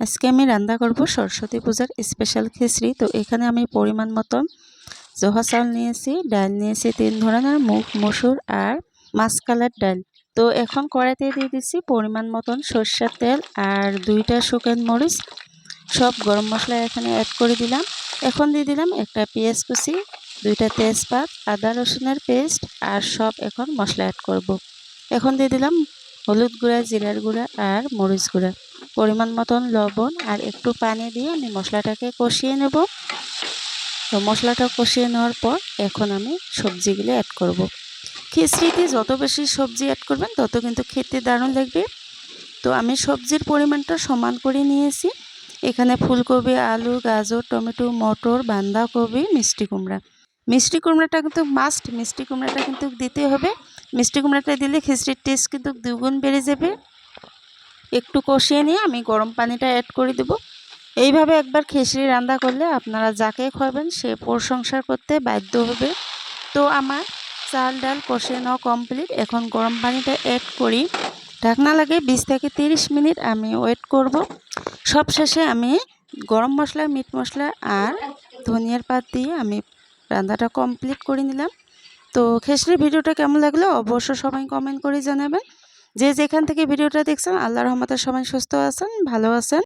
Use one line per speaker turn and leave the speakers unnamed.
আজকে আমি রান্না করব সরস্বতী পূজার স্পেশাল খিচড়ি। তো এখানে আমি পরিমাণ মতন জহা চাউল নিয়েছি, ডাল নিয়েছি 3 ধরনের, মুগ, মসুর আর মাসকলাইর ডাল। তো এখন কড়াইতে দিয়ে দিচ্ছি পরিমাণ মতন সরষের তেল আর 2টা শুকনো মরিচ, সব গরম মশলা এখানে অ্যাড করে দিলাম। এখন দিয়ে দিলাম একটা পেঁয়াজ কুচি, 2টা তেজপাত, আদা রসুনের পেস্ট আর সব এখন মশলা অ্যাড করব। এখন দিয়ে দিলাম হলুদ গুঁড়া, জিরার গুঁড়া আর মরিচ গুঁড়া, পরিমাণ মতন লবণ আর একটু পানি দিয়ে আমি মশলাটাকে কষিয়ে নেব। তো মশলাটা কষিয়ে নেওয়ার পর এখন আমি সবজিগুলো অ্যাড করব। খিচড়িতে যত বেশি সবজি অ্যাড করবেন তত কিন্তু খেতে দারুণ লাগবে। তো আমি সবজির পরিমাণটা সমান করে নিয়েছি। এখানে ফুলকপি, আলু, গাজর, টমেটো, মটর, বাঁধাকপি, মিষ্টি কুমড়া। মিষ্টি কুমড়াটা কিন্তু মাস্ট, মিষ্টি কুমড়াটা কিন্তু দিতে হবে। মিষ্টি কুমড়াটা দিলে খিচড়ির টেস্ট কিন্তু দ্বিগুণ বেড়ে যাবে। একটু কষিয়ে নিয়ে আমি গরম পানিটা অ্যাড করে দেব। এইভাবে একবার খিচড়ি রান্না করলে আপনারা যাকে খাবেন সে প্রশংসা করতে বাধ্য হবে। তো আমার চাল ডাল কষিয়ে নেওয়া কমপ্লিট। এখন গরম পানিটা অ্যাড করি, ঢাকনা লাগিয়ে 20 থেকে 30 মিনিট আমি ওয়েট করব। সবশেষে আমি গরম মশলা, মিট মশলা আর ধনিয়ার পাত দিয়ে আমি রান্নাটা কমপ্লিট করে নিলাম। তো খিচড়ির ভিডিওটা কেমন লাগলো অবশ্যই সবাই কমেন্ট করে জানাবেন। যে যেখান থেকে ভিডিওটা দেখছেন আল্লাহর রহমতে সবাই সুস্থ আছেন, ভালো আছেন।